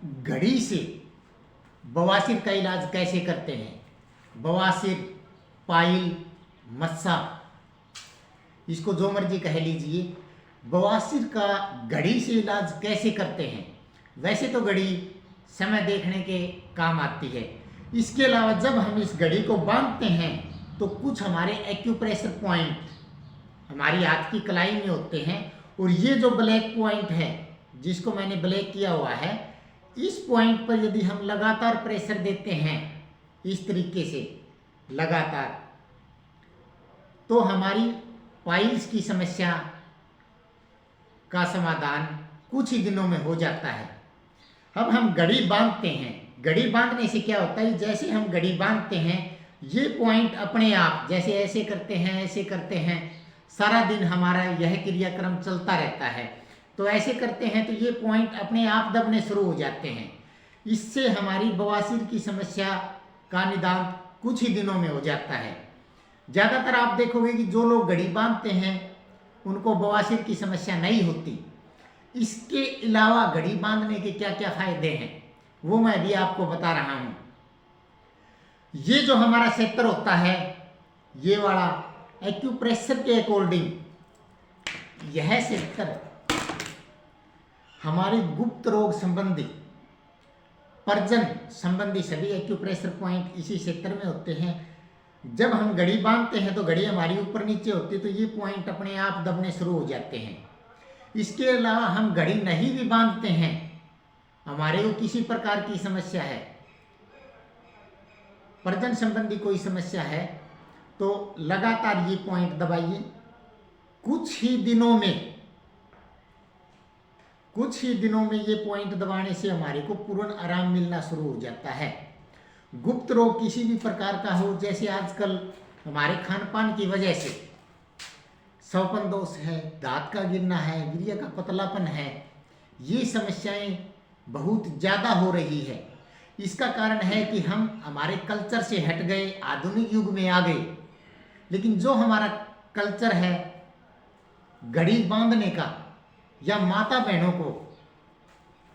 घड़ी से बवासीर का इलाज कैसे करते हैं। बवासीर, पाइल, मस्सा, इसको जो मर्जी कह लीजिए, बवासीर का घड़ी से इलाज कैसे करते हैं। वैसे तो घड़ी समय देखने के काम आती है, इसके अलावा जब हम इस घड़ी को बांधते हैं तो कुछ हमारे एक्यूप्रेशर पॉइंट हमारी हाथ की कलाई में होते हैं, और ये जो ब्लैक पॉइंट है जिसको मैंने ब्लैक किया हुआ है, इस पॉइंट पर यदि हम लगातार प्रेशर देते हैं इस तरीके से लगातार, तो हमारी पाइल्स की समस्या का समाधान कुछ ही दिनों में हो जाता है। अब हम घड़ी बांधते हैं। घड़ी बांधने से क्या होता है, जैसे हम घड़ी बांधते हैं ये पॉइंट अपने आप जैसे ऐसे करते हैं ऐसे करते हैं, सारा दिन हमारा यह क्रियाक्रम चलता रहता है। तो ऐसे करते हैं तो ये पॉइंट अपने आप दबने शुरू हो जाते हैं। इससे हमारी बवासीर की समस्या का निदान कुछ ही दिनों में हो जाता है। ज़्यादातर आप देखोगे कि जो लोग घड़ी बांधते हैं उनको बवासीर की समस्या नहीं होती। इसके अलावा घड़ी बांधने के क्या क्या फायदे हैं वो मैं भी आपको बता रहा हूं। ये जो हमारा क्षेत्र होता है, ये वाला एक्यूप्रेशर के अकॉर्डिंग यह क्षेत्र हमारी गुप्त रोग संबंधी, पर्जन संबंधी सभी एक्यूप्रेशर पॉइंट इसी क्षेत्र में होते हैं। जब हम घड़ी बांधते हैं तो घड़ी हमारी ऊपर नीचे होती है, तो ये पॉइंट अपने आप दबने शुरू हो जाते हैं। इसके अलावा हम घड़ी नहीं भी बांधते हैं, हमारे को किसी प्रकार की समस्या है, पर्जन संबंधी कोई समस्या है, तो लगातार ये पॉइंट दबाइए। कुछ ही दिनों में ये पॉइंट दबाने से हमारे को पूर्ण आराम मिलना शुरू हो जाता है। गुप्त रोग किसी भी प्रकार का हो, जैसे आजकल हमारे खान पान की वजह से सौपन दोष है, दांत का गिरना है, वीर्य का पतलापन है, ये समस्याएं बहुत ज़्यादा हो रही है। इसका कारण है कि हम हमारे कल्चर से हट गए, आधुनिक युग में आ गए। लेकिन जो हमारा कल्चर है घड़ी बांधने का, या माता बहनों को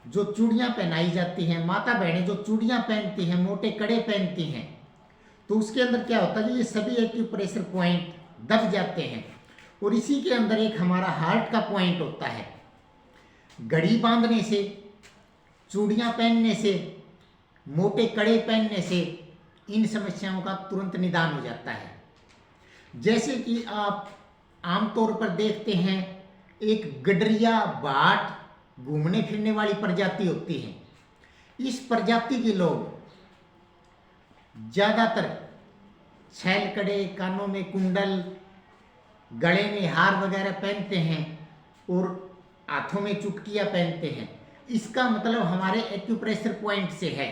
जो चूड़ियाँ पहनाई जाती हैं, माता बहनें जो चूड़ियाँ पहनती हैं, मोटे कड़े पहनती हैं, तो उसके अंदर क्या होता है, ये सभी एक्यूप्रेशर पॉइंट दब जाते हैं। और इसी के अंदर एक हमारा हार्ट का पॉइंट होता है। घड़ी बांधने से, चूड़ियाँ पहनने से, मोटे कड़े पहनने से इन समस्याओं का तुरंत निदान हो जाता है। जैसे कि आप आमतौर पर देखते हैं, एक गडरिया बाट घूमने फिरने वाली प्रजाति होती है। इस प्रजाति के लोग ज़्यादातर छैल कड़े, कानों में कुंडल, गले में हार वगैरह पहनते हैं और हाथों में चुटकियाँ पहनते हैं। इसका मतलब हमारे एक्यूप्रेशर पॉइंट से है।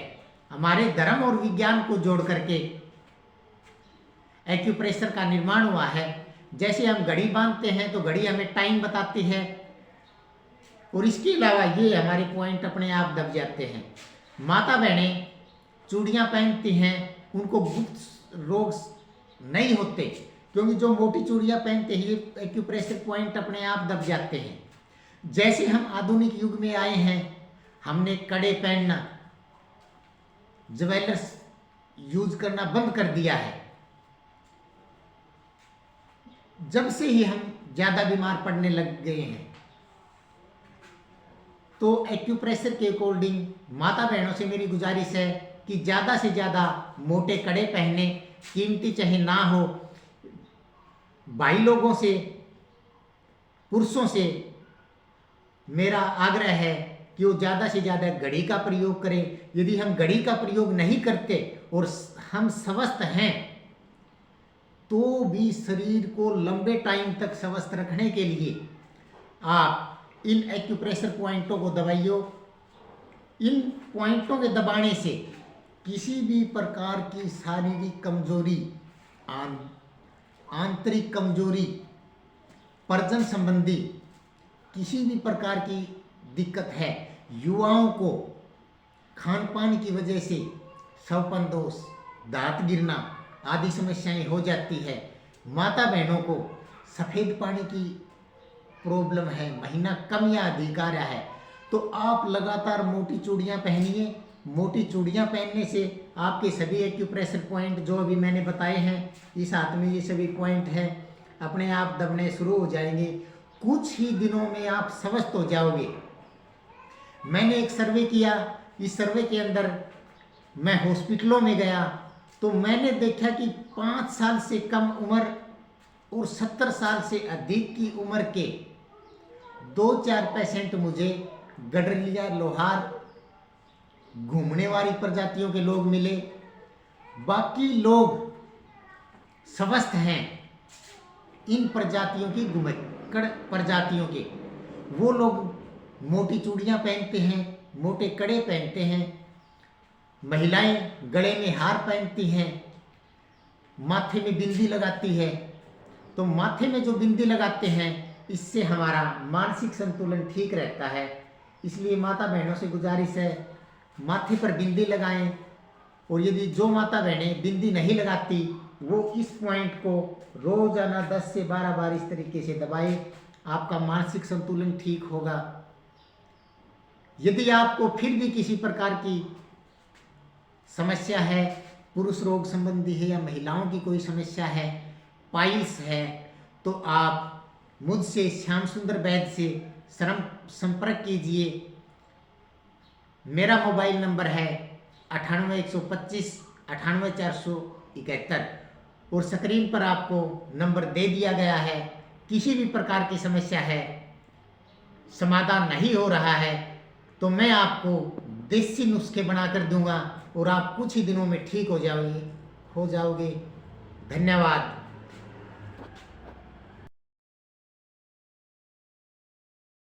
हमारे धर्म और विज्ञान को जोड़ करके एक्यूप्रेशर का निर्माण हुआ है। जैसे हम घड़ी बांधते हैं तो घड़ी हमें टाइम बताती है, और इसके अलावा ये हमारे पॉइंट अपने आप दब जाते हैं। माता बहनें चूड़ियाँ पहनती हैं, उनको गुप्त रोग नहीं होते, क्योंकि जो मोटी चूड़ियाँ पहनते हैं ये एक्यूप्रेशर पॉइंट अपने आप दब जाते हैं। जैसे हम आधुनिक युग में आए हैं, हमने कड़े पहनना, ज्वेलर्स यूज करना बंद कर दिया है। जब से ही हम ज़्यादा बीमार पड़ने लग गए हैं, तो एक्यूप्रेशर के अकॉर्डिंग माता बहनों से मेरी गुजारिश है कि ज़्यादा से ज़्यादा मोटे कड़े पहने, कीमती चाहे ना हो। भाई लोगों से, पुरुषों से मेरा आग्रह है कि वो ज़्यादा से ज़्यादा घड़ी का प्रयोग करें। यदि हम घड़ी का प्रयोग नहीं करते और हम स्वस्थ हैं, तो भी शरीर को लंबे टाइम तक स्वस्थ रखने के लिए आप इन एक्यूप्रेशर पॉइंटों को दबाइयो। इन पॉइंटों के दबाने से किसी भी प्रकार की शारीरिक कमजोरी, आंतरिक कमजोरी, पर्जन संबंधी किसी भी प्रकार की दिक्कत है, युवाओं को खान पान की वजह से सौपन दोष, दांत गिरना आदि समस्याएं हो जाती है। माता बहनों को सफ़ेद पानी की प्रॉब्लम है, महीना कम या अधिक आ रहा है, तो आप लगातार मोटी चूड़ियाँ पहनिए। मोटी चूड़ियाँ पहनने से आपके सभी एक्यूप्रेशर पॉइंट जो अभी मैंने बताए हैं, इस हाथ में ये सभी पॉइंट हैं, अपने आप दबने शुरू हो जाएंगे। कुछ ही दिनों में आप स्वस्थ हो जाओगे। मैंने एक सर्वे किया, इस सर्वे के अंदर मैं हॉस्पिटलों में गया तो मैंने देखा कि 5 साल से कम उम्र और 70 साल से अधिक की उम्र के 2-4 पेशेंट मुझे गडरिया, लोहार, घूमने वाली प्रजातियों के लोग मिले। बाकी लोग स्वस्थ हैं इन प्रजातियों की, घुमक्कड़ प्रजातियों के। वो लोग मोटी चूड़ियाँ पहनते हैं, मोटे कड़े पहनते हैं, महिलाएं गले में हार पहनती हैं, माथे में बिंदी लगाती है। तो माथे में जो बिंदी लगाते हैं इससे हमारा मानसिक संतुलन ठीक रहता है। इसलिए माता बहनों से गुजारिश है, माथे पर बिंदी लगाएं। और यदि जो माता बहनें बिंदी नहीं लगाती वो इस पॉइंट को रोजाना 10 से 12 बार इस तरीके से दबाएं, आपका मानसिक संतुलन ठीक होगा। यदि आपको फिर भी किसी प्रकार की समस्या है, पुरुष रोग संबंधी है या महिलाओं की कोई समस्या है, पाइल्स है, तो आप मुझसे श्याम सुंदर वैद्य से संपर्क कीजिए। मेरा मोबाइल नंबर है 98 125 98 471 और स्क्रीन पर आपको नंबर दे दिया गया है। किसी भी प्रकार की समस्या है, समाधान नहीं हो रहा है, तो मैं आपको देसी नुस्खे बना कर दूंगा और आप कुछ ही दिनों में ठीक हो जाओगे। धन्यवाद।